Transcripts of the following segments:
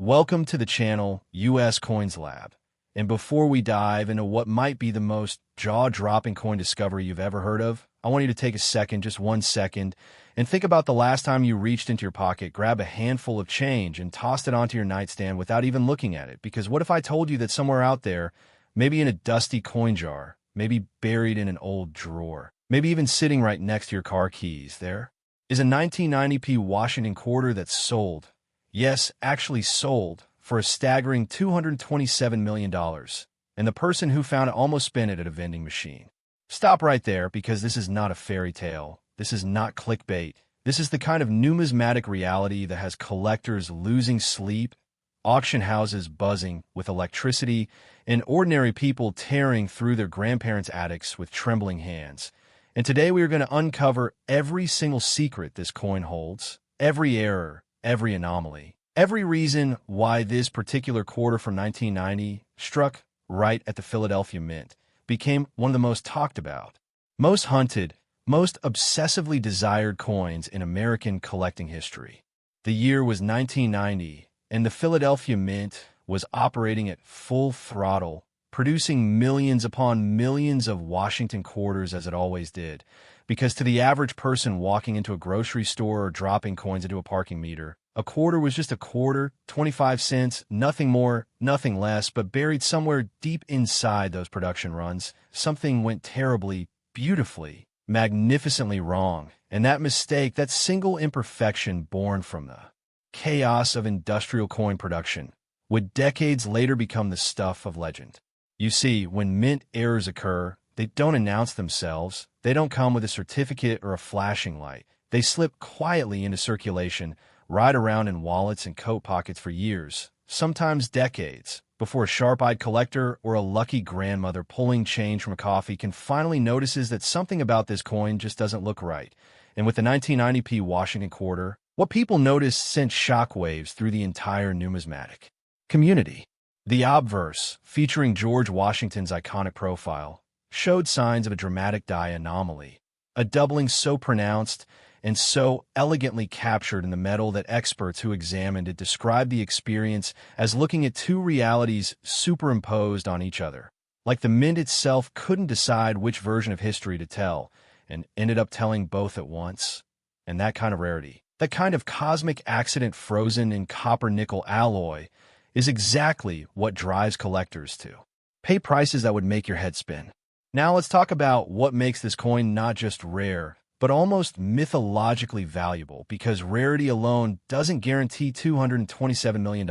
Welcome to the channel, US Coins Lab. And before we dive into what might be the most jaw-dropping coin discovery you've ever heard of, I want you to take a second, just 1 second, and think about the last time you reached into your pocket, grabbed a handful of change, and tossed it onto your nightstand without even looking at it. Because what if I told you that somewhere out there, maybe in a dusty coin jar, maybe buried in an old drawer, maybe even sitting right next to your car keys, there is a 1990p Washington quarter that's sold. Yes, actually sold for a staggering $227 million. And the person who found it almost spent it at a vending machine. Stop right there, because this is not a fairy tale. This is not clickbait. This is the kind of numismatic reality that has collectors losing sleep, auction houses buzzing with electricity, and ordinary people tearing through their grandparents' attics with trembling hands. And today we are going to uncover every single secret this coin holds, every error, every anomaly, every reason why this particular quarter from 1990 struck right at the Philadelphia Mint, became one of the most talked about, most hunted, most obsessively desired coins in American collecting history. The year was 1990, and the Philadelphia Mint was operating at full throttle, producing millions upon millions of Washington quarters as it always did. Because to the average person walking into a grocery store or dropping coins into a parking meter, a quarter was just a quarter, 25 cents, nothing more, nothing less, but buried somewhere deep inside those production runs, something went terribly, beautifully, magnificently wrong. And that mistake, that single imperfection born from the chaos of industrial coin production, would decades later become the stuff of legend. You see, when mint errors occur, they don't announce themselves. They don't come with a certificate or a flashing light. They slip quietly into circulation, ride around in wallets and coat pockets for years, sometimes decades, before a sharp-eyed collector or a lucky grandmother pulling change from a coffee can finally notices that something about this coin just doesn't look right. And with the 1990p Washington quarter, what people noticed sent shockwaves through the entire numismatic community. The obverse, featuring George Washington's iconic profile, showed signs of a dramatic die anomaly, a doubling so pronounced and so elegantly captured in the metal that experts who examined it described the experience as looking at two realities superimposed on each other. Like the mint itself couldn't decide which version of history to tell, and ended up telling both at once. And that kind of rarity, that kind of cosmic accident frozen in copper-nickel alloy, is exactly what drives collectors to pay prices that would make your head spin. Now let's talk about what makes this coin not just rare, but almost mythologically valuable, because rarity alone doesn't guarantee $227 million.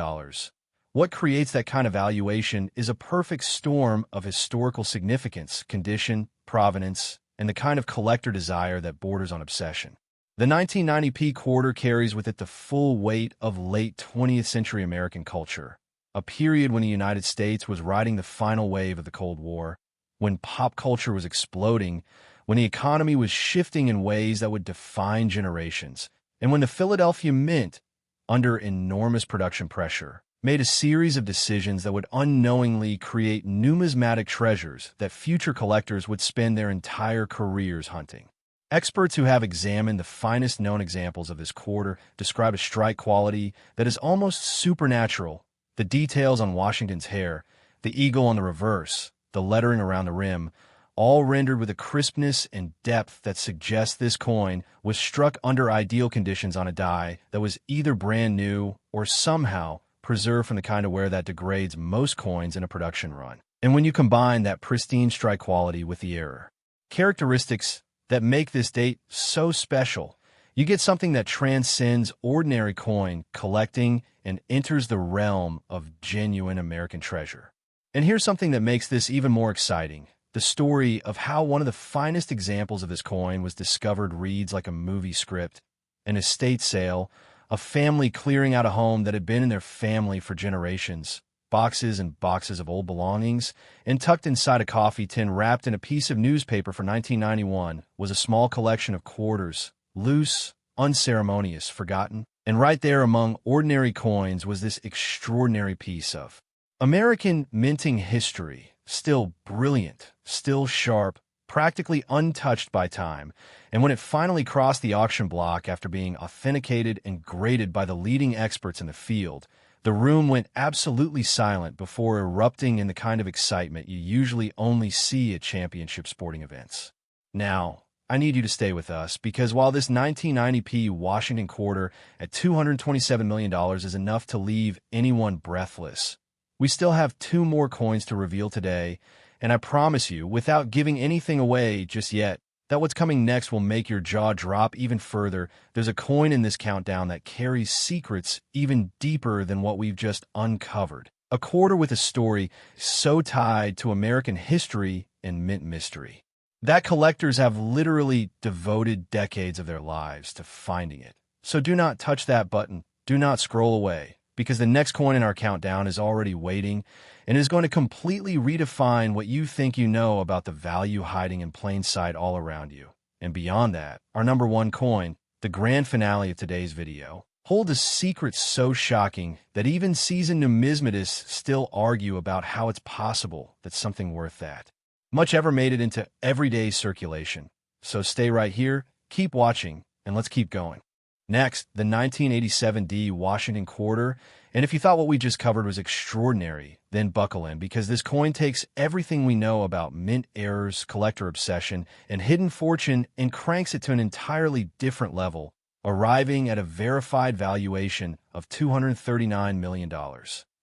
What creates that kind of valuation is a perfect storm of historical significance, condition, provenance, and the kind of collector desire that borders on obsession. The 1990p quarter carries with it the full weight of late 20th century American culture, a period when the United States was riding the final wave of the Cold War, when pop culture was exploding, when the economy was shifting in ways that would define generations, and when the Philadelphia Mint, under enormous production pressure, made a series of decisions that would unknowingly create numismatic treasures that future collectors would spend their entire careers hunting. Experts who have examined the finest known examples of this quarter describe a strike quality that is almost supernatural. The details on Washington's hair, the eagle on the reverse, the lettering around the rim, all rendered with a crispness and depth that suggests this coin was struck under ideal conditions on a die that was either brand new or somehow preserved from the kind of wear that degrades most coins in a production run. And when you combine that pristine strike quality with the error characteristics that make this date so special, you get something that transcends ordinary coin collecting and enters the realm of genuine American treasure. And here's something that makes this even more exciting. The story of how one of the finest examples of this coin was discovered reads like a movie script. An estate sale, a family clearing out a home that had been in their family for generations, boxes and boxes of old belongings, and tucked inside a coffee tin wrapped in a piece of newspaper for 1991 was a small collection of quarters, loose, unceremonious, forgotten. And right there among ordinary coins was this extraordinary piece of American minting history, still brilliant, still sharp, practically untouched by time, and when it finally crossed the auction block after being authenticated and graded by the leading experts in the field, The room went absolutely silent before erupting in the kind of excitement you usually only see at championship sporting events. Now, I need you to stay with us because while this 1990p Washington quarter at $227 million is enough to leave anyone breathless, we still have two more coins to reveal today, and I promise you, without giving anything away just yet, that what's coming next will make your jaw drop even further. There's a coin in this countdown that carries secrets even deeper than what we've just uncovered. A quarter with a story so tied to American history and mint mystery that collectors have literally devoted decades of their lives to finding it. So do not touch that button. Do not scroll away, because the next coin in our countdown is already waiting and is going to completely redefine what you think you know about the value hiding in plain sight all around you. And beyond that, our number one coin, the grand finale of today's video, holds a secret so shocking that even seasoned numismatists still argue about how it's possible that something worth that much ever made it into everyday circulation. So stay right here, keep watching, and let's keep going. Next, the 1987D Washington quarter, and if you thought what we just covered was extraordinary, then buckle in, because this coin takes everything we know about mint errors, collector obsession, and hidden fortune and cranks it to an entirely different level, arriving at a verified valuation of $239 million.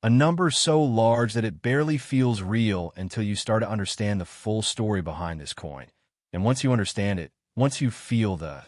A number so large that it barely feels real until you start to understand the full story behind this coin. And once you understand it, once you feel the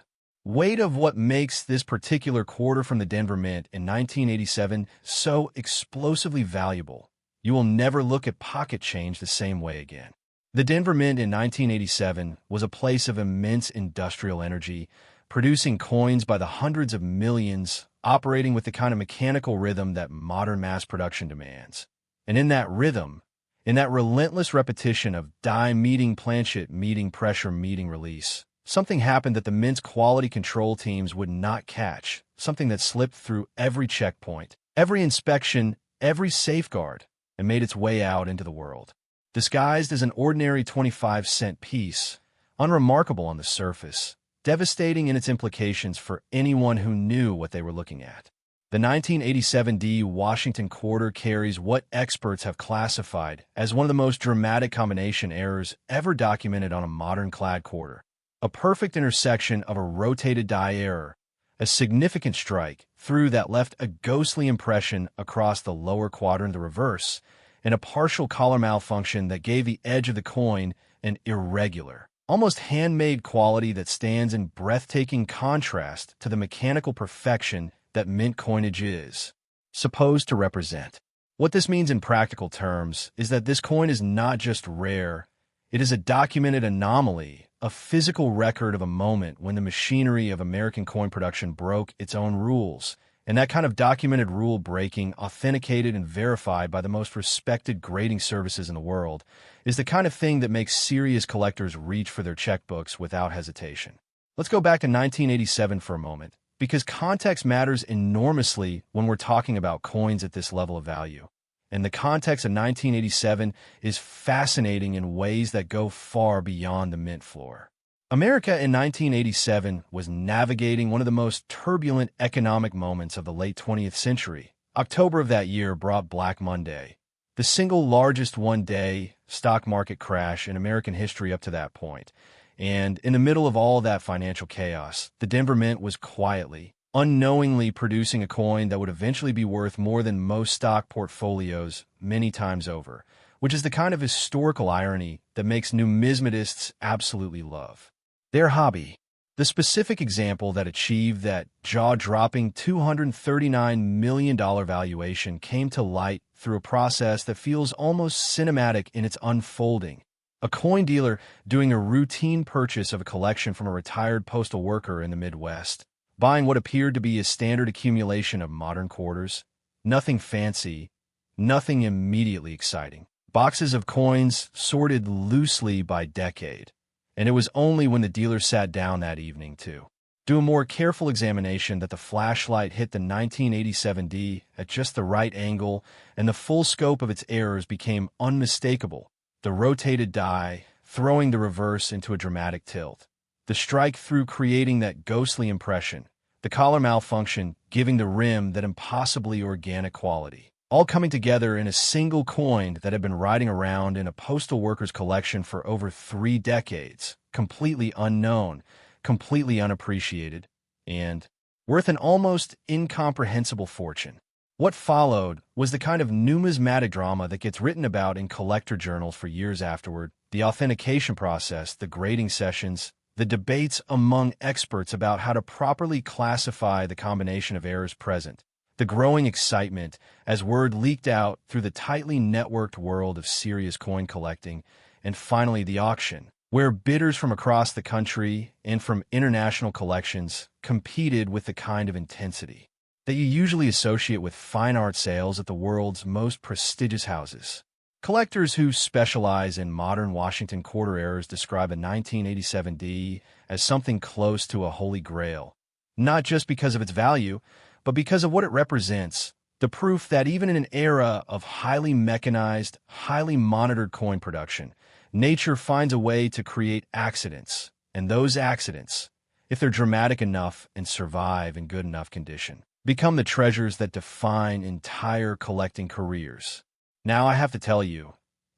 weight of what makes this particular quarter from the Denver Mint in 1987 so explosively valuable, you will never look at pocket change the same way again. The Denver Mint in 1987 was a place of immense industrial energy, producing coins by the hundreds of millions, operating with the kind of mechanical rhythm that modern mass production demands. And in that rhythm, in that relentless repetition of die meeting planchet meeting pressure meeting release, something happened that the Mint's quality control teams would not catch, something that slipped through every checkpoint, every inspection, every safeguard, and made its way out into the world. Disguised as an ordinary 25-cent piece, unremarkable on the surface, devastating in its implications for anyone who knew what they were looking at. The 1987D Washington quarter carries what experts have classified as one of the most dramatic combination errors ever documented on a modern clad quarter. A perfect intersection of a rotated die error, a significant strike through that left a ghostly impression across the lower quadrant of the reverse, and a partial collar malfunction that gave the edge of the coin an irregular, almost handmade quality that stands in breathtaking contrast to the mechanical perfection that mint coinage is supposed to represent. What this means in practical terms is that this coin is not just rare, it is a documented anomaly, a physical record of a moment when the machinery of American coin production broke its own rules, and that kind of documented rule breaking, authenticated and verified by the most respected grading services in the world, is the kind of thing that makes serious collectors reach for their checkbooks without hesitation. Let's go back to 1987 for a moment, because context matters enormously when we're talking about coins at this level of value. And the context of 1987 is fascinating in ways that go far beyond the mint floor. America in 1987 was navigating one of the most turbulent economic moments of the late 20th century. October of that year brought Black Monday, the single largest one-day stock market crash in American history up to that point. And in the middle of all that financial chaos, the Denver Mint was quietly, unknowingly producing a coin that would eventually be worth more than most stock portfolios many times over, which is the kind of historical irony that makes numismatists absolutely love their hobby. The specific example that achieved that jaw-dropping $239 million valuation came to light through a process that feels almost cinematic in its unfolding. A coin dealer doing a routine purchase of a collection from a retired postal worker in the Midwest, buying what appeared to be a standard accumulation of modern quarters. Nothing fancy, nothing immediately exciting. Boxes of coins sorted loosely by decade. And it was only when the dealer sat down that evening to do a more careful examination that the flashlight hit the 1987D at just the right angle and the full scope of its errors became unmistakable. The rotated die, throwing the reverse into a dramatic tilt. The strike through creating that ghostly impression, the collar malfunction giving the rim that impossibly organic quality, all coming together in a single coin that had been riding around in a postal worker's collection for over 3 decades, completely unknown, completely unappreciated, and worth an almost incomprehensible fortune. What followed was the kind of numismatic drama that gets written about in collector journals for years afterward: the authentication process, the grading sessions, the debates among experts about how to properly classify the combination of errors present, the growing excitement as word leaked out through the tightly networked world of serious coin collecting, and finally the auction, where bidders from across the country and from international collections competed with the kind of intensity that you usually associate with fine art sales at the world's most prestigious houses. Collectors who specialize in modern Washington quarter errors describe a 1987 D as something close to a holy grail, not just because of its value, but because of what it represents: the proof that even in an era of highly mechanized, highly monitored coin production, nature finds a way to create accidents, and those accidents, if they're dramatic enough and survive in good enough condition, become the treasures that define entire collecting careers. Now I have to tell you,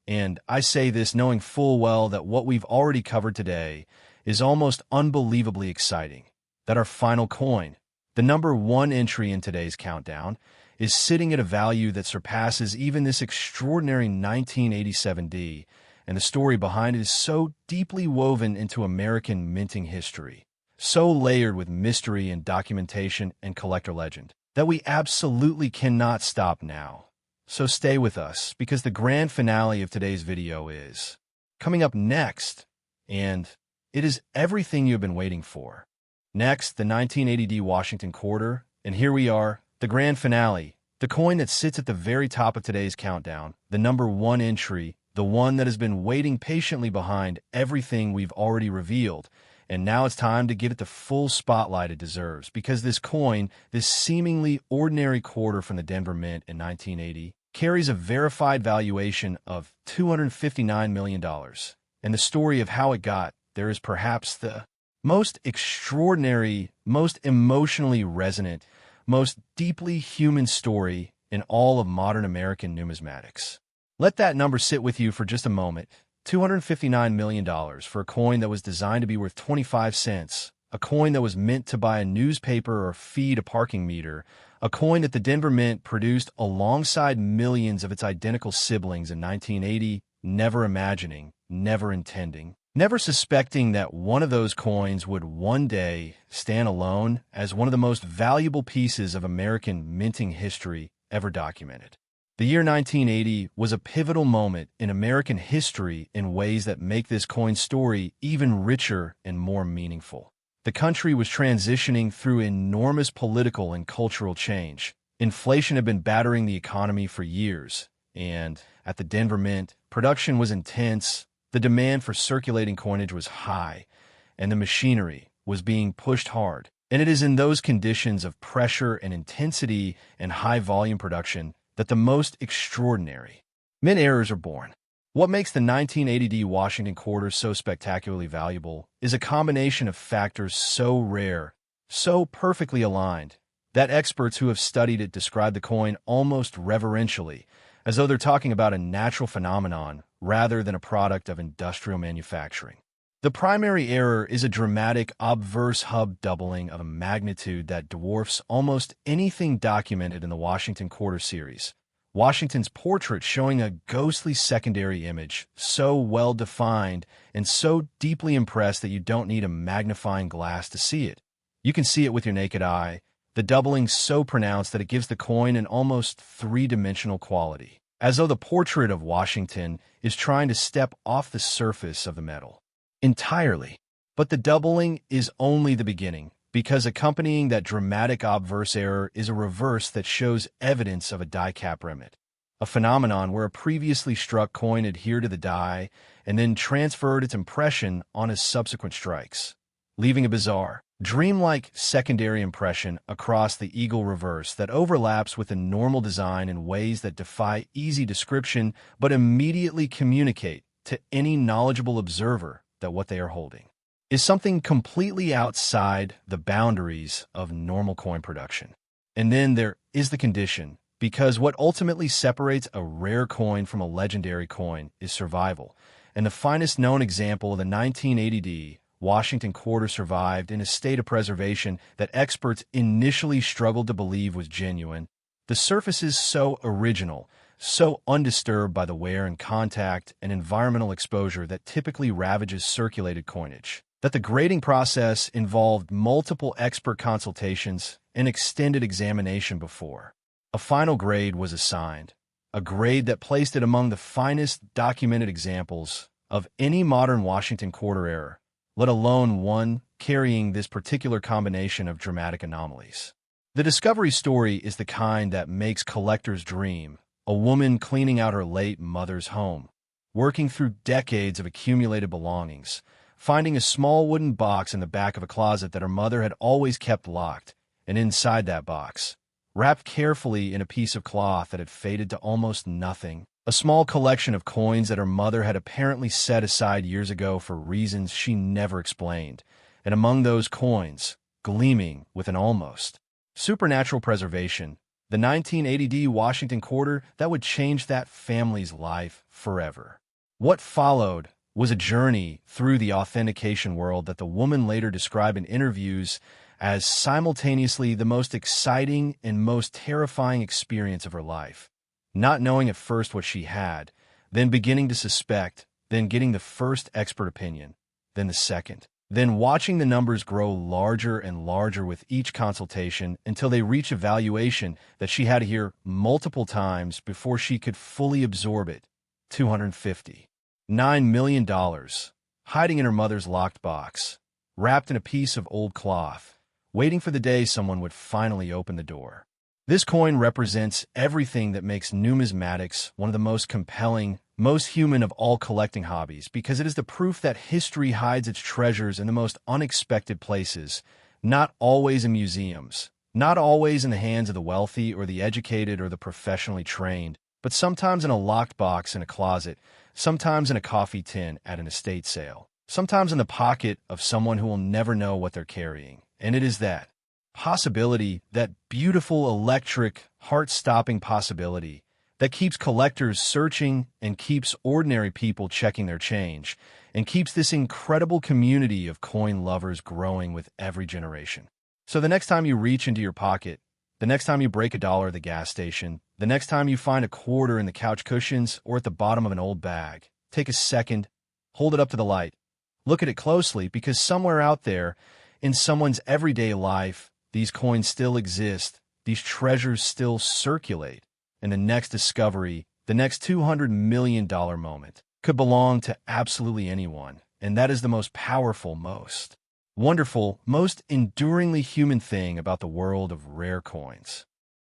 and I say this knowing full well that what we've already covered today is almost unbelievably exciting, that our final coin, the number 1 entry in today's countdown, is sitting at a value that surpasses even this extraordinary 1987 D, and the story behind it is so deeply woven into American minting history, so layered with mystery and documentation and collector legend, that we absolutely cannot stop now. So stay with us, because the grand finale of today's video is coming up next, and it is everything you've been waiting for. Next, the 1980 D Washington quarter, and here we are, the grand finale, the coin that sits at the very top of today's countdown, the number 1 entry, the one that has been waiting patiently behind everything we've already revealed. And now it's time to give it the full spotlight it deserves, because this coin, this seemingly ordinary quarter from the Denver Mint in 1980, carries a verified valuation of $259 million. And the story of how it got there is perhaps the most extraordinary, most emotionally resonant, most deeply human story in all of modern American numismatics. Let that number sit with you for just a moment. $259 million for a coin that was designed to be worth 25 cents, a coin that was meant to buy a newspaper or feed a parking meter, a coin that the Denver Mint produced alongside millions of its identical siblings in 1980, never imagining, never intending, never suspecting that one of those coins would one day stand alone as one of the most valuable pieces of American minting history ever documented. The year 1980 was a pivotal moment in American history in ways that make this coin story even richer and more meaningful. The country was transitioning through enormous political and cultural change. Inflation had been battering the economy for years, and at the Denver Mint, production was intense, the demand for circulating coinage was high, and the machinery was being pushed hard. And it is in those conditions of pressure and intensity and high volume production that the most extraordinary mint errors are born. What makes the 1980 D Washington quarter so spectacularly valuable is a combination of factors so rare, so perfectly aligned, that experts who have studied it describe the coin almost reverentially, as though they're talking about a natural phenomenon rather than a product of industrial manufacturing. The primary error is a dramatic obverse hub doubling of a magnitude that dwarfs almost anything documented in the Washington quarter series. Washington's portrait showing a ghostly secondary image, so well defined and so deeply impressed that you don't need a magnifying glass to see it. You can see it with your naked eye, the doubling so pronounced that it gives the coin an almost three-dimensional quality, as though the portrait of Washington is trying to step off the surface of the metal entirely. But the doubling is only the beginning, because accompanying that dramatic obverse error is a reverse that shows evidence of a die cap remnant, a phenomenon where a previously struck coin adhered to the die and then transferred its impression on its subsequent strikes, leaving a bizarre, dreamlike secondary impression across the eagle reverse that overlaps with the normal design in ways that defy easy description but immediately communicate to any knowledgeable observer that what they are holding is something completely outside the boundaries of normal coin production. And then there is the condition, because what ultimately separates a rare coin from a legendary coin is survival. And the finest known example of the 1980 Washington quarter survived in a state of preservation that experts initially struggled to believe was genuine. The surface is so original, so undisturbed by the wear and contact and environmental exposure that typically ravages circulated coinage, that the grading process involved multiple expert consultations and extended examination before a final grade was assigned, a grade that placed it among the finest documented examples of any modern Washington quarter error, let alone one carrying this particular combination of dramatic anomalies. The discovery story is the kind that makes collectors dream. A woman cleaning out her late mother's home, working through decades of accumulated belongings, finding a small wooden box in the back of a closet that her mother had always kept locked, and inside that box, wrapped carefully in a piece of cloth that had faded to almost nothing, a small collection of coins that her mother had apparently set aside years ago for reasons she never explained, and among those coins, gleaming with an almost supernatural preservation, the 1980 Washington quarter that would change that family's life forever. What followed was a journey through the authentication world that the woman later described in interviews as simultaneously the most exciting and most terrifying experience of her life. Not knowing at first what she had, then beginning to suspect, then getting the first expert opinion, then the second, then watching the numbers grow larger and larger with each consultation until they reach a valuation that she had to hear multiple times before she could fully absorb it. $259 million, hiding in her mother's locked box, wrapped in a piece of old cloth, waiting for the day someone would finally open the door. This coin represents everything that makes numismatics one of the most compelling, most human of all collecting hobbies, because it is the proof that history hides its treasures in the most unexpected places, not always in museums, not always in the hands of the wealthy or the educated or the professionally trained, but sometimes in a locked box in a closet, sometimes in a coffee tin at an estate sale, sometimes in the pocket of someone who will never know what they're carrying. And it is that possibility, that beautiful, electric, heart-stopping possibility, that keeps collectors searching and keeps ordinary people checking their change, and keeps this incredible community of coin lovers growing with every generation. So the next time you reach into your pocket, the next time you break a dollar at the gas station, the next time you find a quarter in the couch cushions or at the bottom of an old bag, take a second, hold it up to the light, look at it closely, because somewhere out there, in someone's everyday life, these coins still exist, these treasures still circulate, and the next discovery, the next $200 million moment, could belong to absolutely anyone, and that is the most powerful, most wonderful, most enduringly human thing about the world of rare coins.